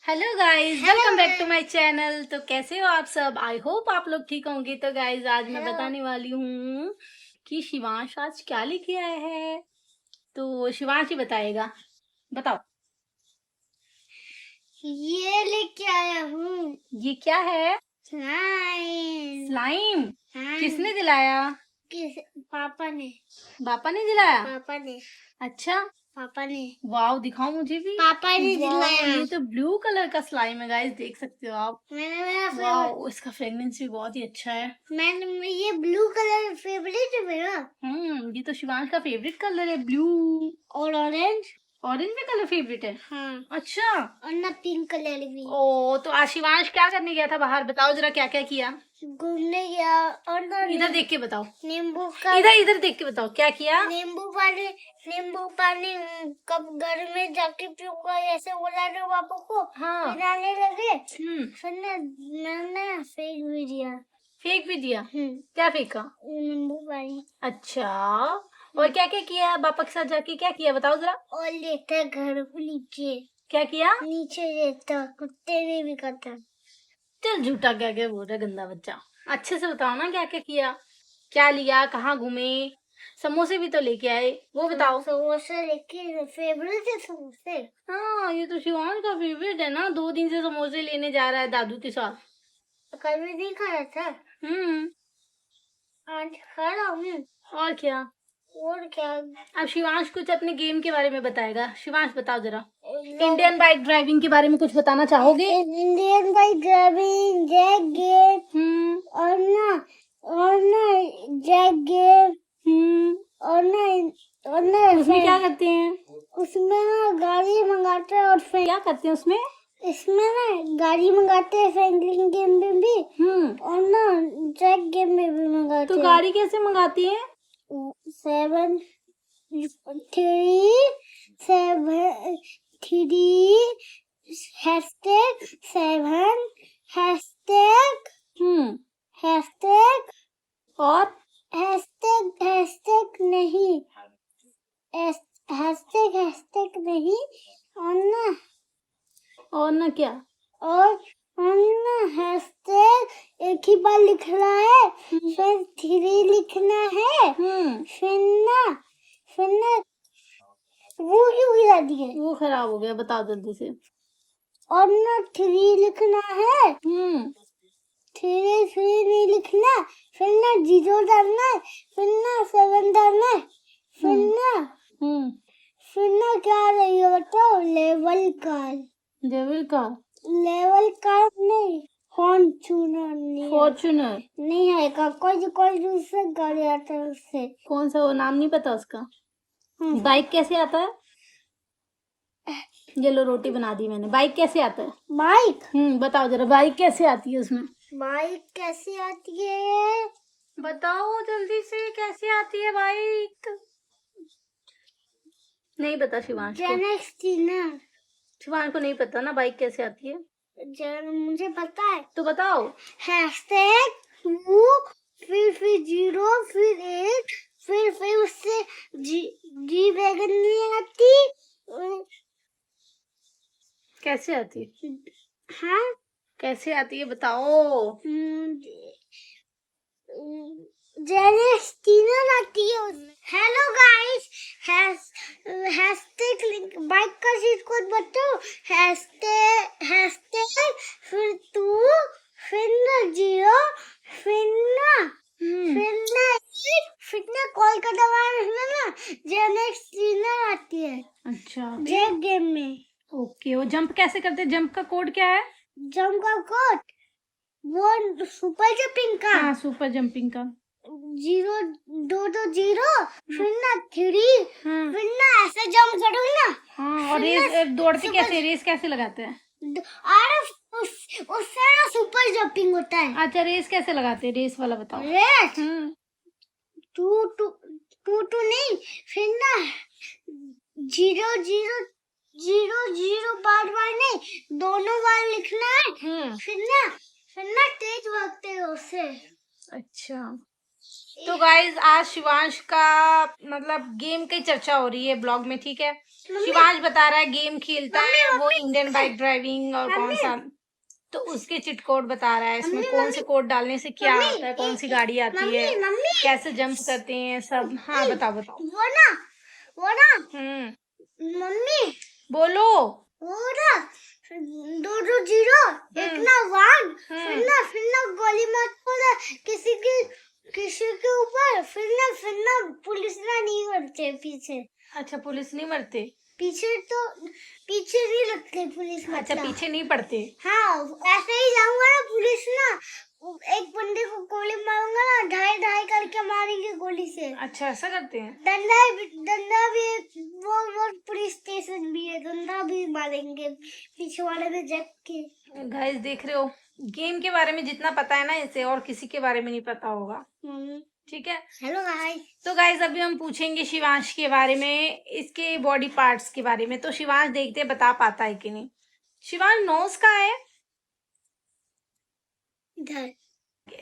Hello guys, welcome back to my channel. तो कैसे हो आप सब? आई होप आप लोग ठीक होंगे। तो गाइस आज मैं बताने वाली हूँ कि शिवांश आज क्या लेके आया है। तो शिवांश ही बताएगा। बताओ। ये लेके आया हूँ ये क्या है? स्लाइम। स्लाइम। हाँ, किसने दिलाया? पापा ने। पापा ने दिलाया? पापा ने। अच्छा, पापा ने। वाओ, दिखाओ मुझे भी। पापा ने वाओ, दिलाया। ये तो ब्लू कलर का स्लाइम है गाइस, देख सकते हो आप। मेरा वाओ, इसका फ्रेग्रेंस भी बहुत ही अच्छा है। ये ब्लू कलर फेवरेट है मेरा। ये तो शिवांश का फेवरेट कलर है, ब्लू। और ऑरेंज। ऑरेंज भी कलर फेवरेट है? हाँ। अच्छा। और ना पिंक कलर भी। ओ, तो आज शिवांश क्या करने गया था बाहर? बताओ जरा, क्या क्या किया? घूमने गया और ना इधर देख के बताओ। नींबू का इधर देख के बताओ, क्या किया? नींबू पानी कब घर में जाके पीऊंगा ऐसे बोला ना पापा को। हाँ। पिलाने लगे। हम्म। मैंने फेंक भी दिया। फेंक भी दिया? क्या फेंका? नींबू पानी। अच्छा, और क्या क्या किया पापा के साथ जाके? क्या किया बताओ जरा। और लेता घर को नीचे। क्या किया? नीचे लेता कुत्ते ने भी काटा। चल, झूठा क्या क्या बोल रहा है गंदा बच्चा। अच्छे से बताओ ना, क्या क्या किया, क्या लिया, कहाँ घूमे? समोसे भी तो लेके आए, वो बताओ। समोसा लेके फेवरेट है समोसे। हाँ, ये तो शिवांश का फेवरेट है ना। 2 दिन से समोसे लेने जा रहा है दादू के साथ। कल भी नहीं खाया था। आज खा रहा हूँ। और क्या? और क्या? अब शिवांश कुछ अपने गेम के बारे में बताएगा। शिवांश बताओ जरा। इंडियन बाइक ड्राइविंग के बारे में कुछ बताना चाहोगे? Indian bike driving jack game और ना जैक गेम और ना उसमें क्या करते हैं? उसमें ना गाड़ी मंगाते हैं और फिर क्या करते हैं उसमें? इसमें ना गाड़ी मंगाते हैं फ्रैंकलिन गेम में भी और ना जैक गेम में भी मंगाते तो हैं। गाड़ी कैसे मंगाती हैं? 7 3 हैशटैग हैशटैग और हैशटैग नहीं हैशटैग नहीं और ना क्या? और ना हैशटैग एक ही बार लिखना है। फिर 3 लिखना है। फिर ना वो क्यों गिरा दिए? वो खराब हो गया, बताओ जल्दी से। और ना 3 लिखना है। 3 नहीं लिखना। फिर ना 0 डालना है। फिर ना 7 डालना है। फिर ना क्या रही है बताओ? लेवल का नहीं, फॉर्च्यूनर नहीं आएगा। कोई दूसरा गाड़ी आता है उससे। कौन सा? वो नाम नहीं पता उसका। बाइक कैसे आता है? ये लो, रोटी बना दी मैंने। बाइक कैसे आता है? बाइक बताओ जरा, बाइक कैसे आती है उसमें? बाइक कैसे आती है? बताओ जल्दी से, कैसे आती है बाइक? नहीं पता शिवांश को। शिवांश को नहीं पता ना बाइक कैसे आती है। मुझे पता है। तो बताओ। हैशटैग 2 फिर 0 फिर 8 फिर उससे जी वैगन नहीं आती। कैसे आती है? हाँ, कैसे आती है बताओ। जेनेस्टीनर आती है उसमें। हेलो गाइस, हैशटैग बाइक का चीज कोड बताओ। हैशटैग फिर 2 फिर ना 0 फिर ना कॉल का दबाना ना जेनेस्टीनर आती है। अच्छा, जेक गेम में। ओके। वो जंप कैसे करते हैं? जंप का कोड क्या है? जंप का कोड वो सुपर जंपिंग का। हाँ, सुपर जंपिंग का। 0 0 फिर ना 3 फिर ना ऐसे जंप करोगे ना। हाँ, और रेस दौड़ते कैसे? रेस कैसे लगाते हैं? उससे ना सुपर जंपिंग होता है। अच्छा, रेस कैसे लगाते हैं? रेस वाला बताओ। रेस 2 नहीं, फिर ना 0 बार नहीं, दोनों बार लिखना है। फिर ना तेज भागते हैं उससे। अच्छा, तो गाइज आज शिवांश का मतलब गेम की चर्चा हो रही है ब्लॉग में, ठीक है। शिवांश बता रहा है गेम खेलता है वो इंडियन बाइक ड्राइविंग और कौन सा, तो उसके चिट कोड बता रहा है, इसमें कौन से कोड डालने से क्या आता है, कौन सी गाड़ी आती है, कैसे जंप करते हैं सब। हाँ बताओ बताओ। वो ना मम्मी बोलो। वो ना 2-2-0 एक ना 1 फिर ना गोली मत बोला किसी के ऊपर, फिर ना पुलिस ना नहीं करते पीछे। अच्छा पुलिस नहीं मरते, पीछे नहीं लगते पुलिस। अच्छा पीछे नहीं पड़ते। हाँ ऐसे ही जाऊंगा ना पुलिस ना, एक बंदे को गोली मारूंगा ना, ढाई ढाई करके मारेंगे गोली से। अच्छा ऐसा करते हैं। डंडा भी वो पुलिस स्टेशन भी है, डंडा भी मारेंगे पीछे वाले में जग के। गाइस देख रहे हो, गेम के बारे में जितना पता है ना इसे और किसी के बारे में नहीं पता होगा, ठीक है। Hello guys. तो गाइस अभी हम पूछेंगे शिवांश के बारे में, इसके बॉडी पार्ट्स के बारे में। तो शिवांश देखते हैं बता पाता है कि नहीं। शिवांश नोज कहाँ है, इधर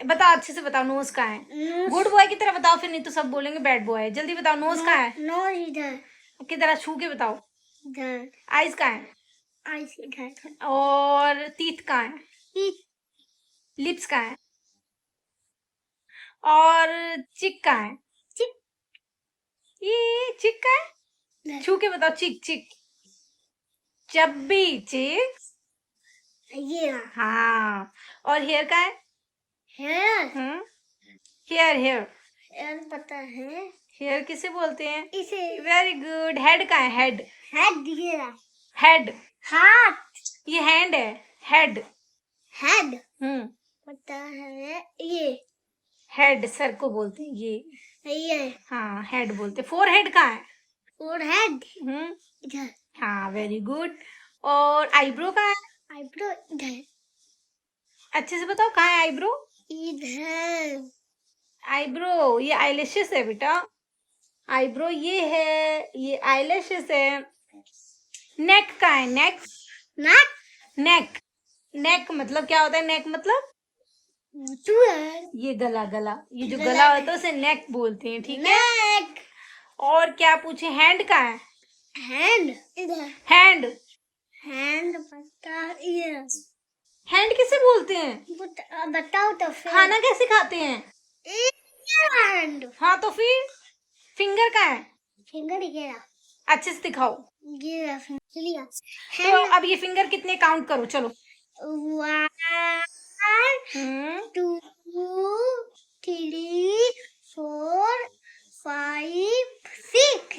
बता अच्छे से बताओ नोज कहाँ है। गुड बॉय की तरह बताओ, फिर नहीं तो सब बोलेंगे बैड बॉय है। जल्दी बताओ नोज कहाँ है। नोज इधर किधर छू के बताओ। इधर। आइज कहाँ है, आइस इधर। और टीथ कहाँ है, टीथ लिप्स कहाँ है, और चिक कहाँ है। चिक ये चिक कहाँ है, छू के बताओ। चिक चिक चब्बी चिक, ये रहा। हाँ। और हेयर कहाँ है, हेयर हेयर हेयर हेयर पता है, हेयर किसे बोलते हैं। इसे। Very good. हेड कहाँ है, हेड हेड ये रहा। हेड, हाथ ये हैंड है, हेड हेड पता है, ये हेड सर को बोलते हैं ये, ये हाँ हेड बोलते। फोर हेड कहाँ है, और हेड इधर। हाँ वेरी गुड। और आईब्रो कहाँ है, आईब्रो इधर। अच्छे से बताओ कहाँ है आईब्रो। इधर आईब्रो ये आईलैशेस है बेटा, आईब्रो ये है, ये आईलैशेस है। नेक कहाँ है, नेक नाक नेक नेक मतलब क्या होता है, नेक मतलब टू है। ये गला, गला ये जो गला गला होता है उसे नेक बोलते हैं, ठीक है। नेक। और क्या पूछे, हैंड कहाँ है, हैंड इधर। हैंड हैंड पता ये हैंड किसे बोलते हैं, बताओ तो फिर। खाना कैसे खाते हैं। हैंड। हाँ तो फिर फिंगर कहाँ है, फिंगर ये रहा। अच्छे से दिखाओ। ये रहा फिंगर। तो अब ये फिंगर कितने काउंट करो चलो। 1 2 3 4 5 6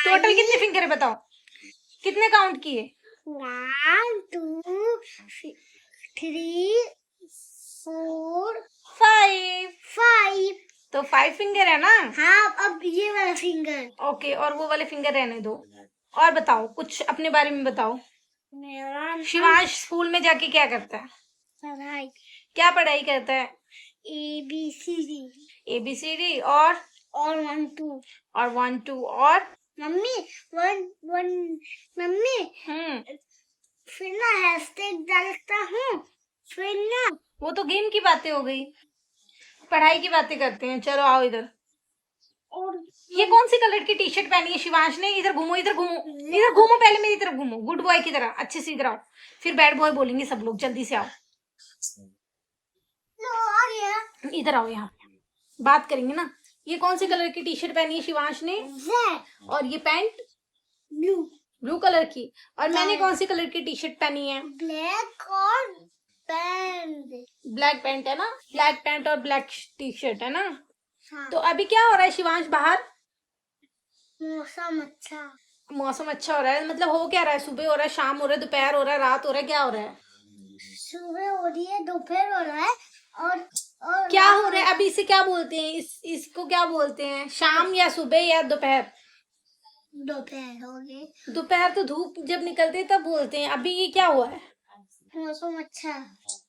टोटल कितने फिंगर है बताओ, कितने काउंट किए। 1 2 3 4 5 5। तो 5 फिंगर है ना। हाँ अब ये वाला फिंगर। ओके, और वो वाले फिंगर रहने दो। और बताओ कुछ अपने बारे में बताओ। मेरा शिवांश स्कूल में जाके क्या करता है, पढ़ाई। क्या पढ़ाई करता है। ABCD ABCD और 1 2 और 1 2 और मम्मी 1 मम्मी फिर ना हैशटैग डालता हूँ, फिर ना वो तो गेम की बातें हो गई, पढ़ाई की बातें करते हैं। चलो आओ इधर। और ये कौन सी कलर की टी शर्ट पहनी है शिवांश ने। इधर घूमो, इधर घूमो, इधर घूमो, पहले मेरी तरफ घूमो, गुड बॉय की तरह अच्छे से इधर आओ, फिर बैड बॉय बोलेंगे सब लोग। जल्दी से आओ, आ गया। इधर आओ, यहाँ बात करेंगे ना। ये कौन सी कलर की टी शर्ट पहनी है शिवांश ने, रेड और ये पैंट ब्लू ब्लू कलर की, और मैंने कौन सी कलर की टी शर्ट पहनी है, ब्लैक और पैंट। ब्लैक पैंट है ना, ब्लैक पैंट और ब्लैक टी शर्ट है ना। हाँ। तो अभी क्या हो रहा है शिवांश बाहर, मौसम अच्छा। मौसम अच्छा हो रहा है, मतलब हो क्या रहा है, सुबह हो रहा है, शाम हो रहा है, दोपहर हो रहा है, रात हो रहा है, क्या हो रहा है। सुबह हो रही है, दोपहर हो रहा है, और क्या हो रहा है अभी, इसे क्या बोलते हैं, इसको क्या बोलते हैं, शाम या सुबह या दोपहर। दोपहर हो गई। दोपहर तो धूप जब निकलती है तब बोलते हैं। अभी ये क्या हुआ है, मौसम अच्छा।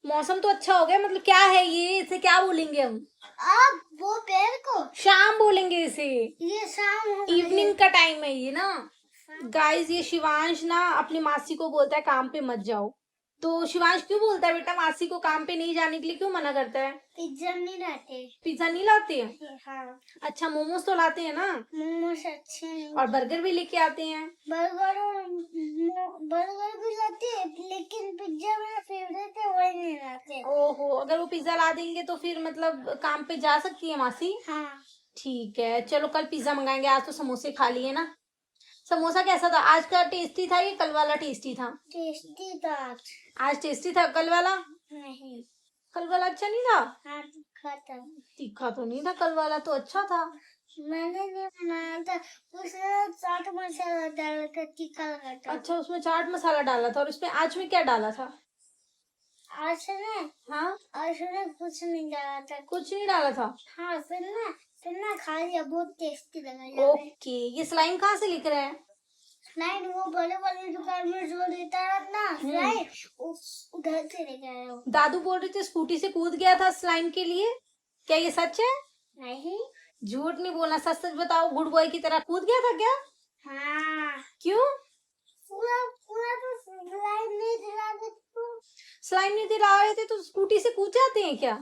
मौसम तो अच्छा हो गया, मतलब क्या है ये, इसे क्या बोलेंगे हम। अब दोपहर को शाम बोलेंगे इसे, ये शाम हो गई। इवनिंग का टाइम है ये ना। गाइस ये शिवांश ना अपनी मासी को बोलता है काम पे मत जाओ, तो शिवांश क्यों बोलता है बेटा मासी को काम पे नहीं जाने के लिए, क्यों मना करता है? पिज्जा नहीं लाते। पिज्जा नहीं लाते हैं? हाँ, अच्छा, मोमोज तो लाते हैं ना, मोमोज अच्छे नहीं। और बर्गर भी लेके आते हैं। बर्गर भी लाते हैं, लेकिन पिज्जा मेरा फेवरेट है, वही नहीं लाते। ओहो, अगर वो पिज्जा ला देंगे तो फिर मतलब काम पे जा सकती है मासी? हाँ, ठीक है, चलो कल पिज्जा मंगाएंगे, आज तो समोसे खा लिए ना। समोसा कैसा था आज का? टेस्टी था या कल वाला टेस्टी था? टेस्टी था। आज टेस्टी था, कल वाला? नहीं, कल वाला अच्छा नहीं था? हाँ तीखा था। तीखा तो नहीं था, कल वाला तो अच्छा था। मैंने नहीं बनाया था, उसमें चाट मसाला डाल कर तीखा लगा था। अच्छा, उसमें चाट मसाला डाला था, और उसमें आज में क्या डाला था? आज ने हाँ, आज ने कुछ नहीं डाला था। कुछ नहीं डाला था। हाँ, फिर ना खा लिया, बहुत टेस्टी लगा। ओके, ये स्लाइम कहाँ से लिख रहे हैं? स्लाइड वो बड़े वाली दुकान में जो देता है ना स्लाइड, उधर से लेकर आया हूँ। दादू बोल रहे थे स्कूटी से कूद गया था स्लाइम के लिए, क्या ये सच है? नहीं। झूठ नहीं बोलना, सच सच बताओ, गुड बॉय की तरह कूद गया था क्या? हाँ, क्यों? पूरा पूरा तो स्लाइड नहीं दिला दे तो। स्लाइम नहीं दिला रहे थे तो स्कूटी से कूद जाते हैं क्या?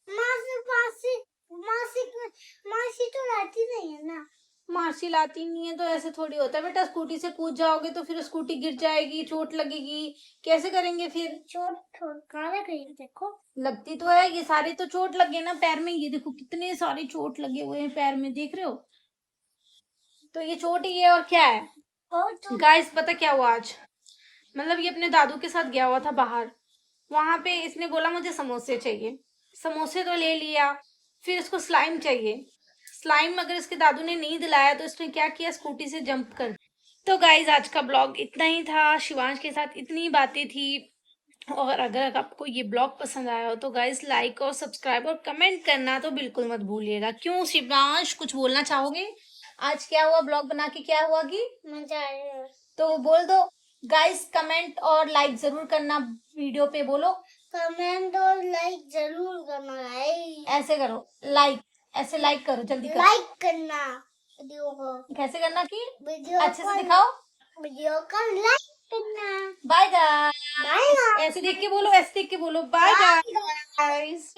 मासी मासी मासी मासी तो लाती नहीं है ना। मासी लाती नहीं है तो ऐसे थोड़ी होता है बेटा, स्कूटी से कूद जाओगे तो फिर स्कूटी गिर जाएगी, चोट लगेगी, कैसे करेंगे फिर? चोट कहाँ गई देखो। लगती तो है, ये सारे तो चोट लगे ना पैर में, ये देखो कितने सारे चोट लगे हुए हैं पैर में, देख रहे हो? तो ये चोट ही है, और क्या है? और तो गाइस पता क्या हुआ आज, मतलब ये अपने दादू के साथ गया हुआ था बाहर, वहां पे इसने बोला मुझे समोसे चाहिए, समोसे तो ले लिया, फिर इसको स्लाइम चाहिए। स्लाइम अगर इसके दादू ने नहीं दिलाया तो इसने क्या किया, स्कूटी से जंप कर दिया। तो गाइज आज का ब्लॉग इतना ही था, शिवांश के साथ इतनी बातें थी। और अगर आपको ये ब्लॉग पसंद आया हो तो गाइज लाइक और सब्सक्राइब और कमेंट करना तो बिल्कुल मत भूलिएगा। क्यों शिवांश, कुछ बोलना चाहोगे? आज क्या हुआ, ब्लॉग बना के क्या हुआ कि? मजा आया। तो बोल दो गाइस, कमेंट और लाइक जरूर करना वीडियो पे, बोलो कमेंट और लाइक जरूर करना। ऐसे करो, लाइक, ऐसे लाइक करो, जल्दी करो। लाइक करना वीडियो को। कैसे करना कि? वीडियो अच्छे से दिखाओ। वीडियो को लाइक करना। Bye guys. बाय ऐसे देख के बोलो, ऐसे देख के बोलो, बाय गाइस।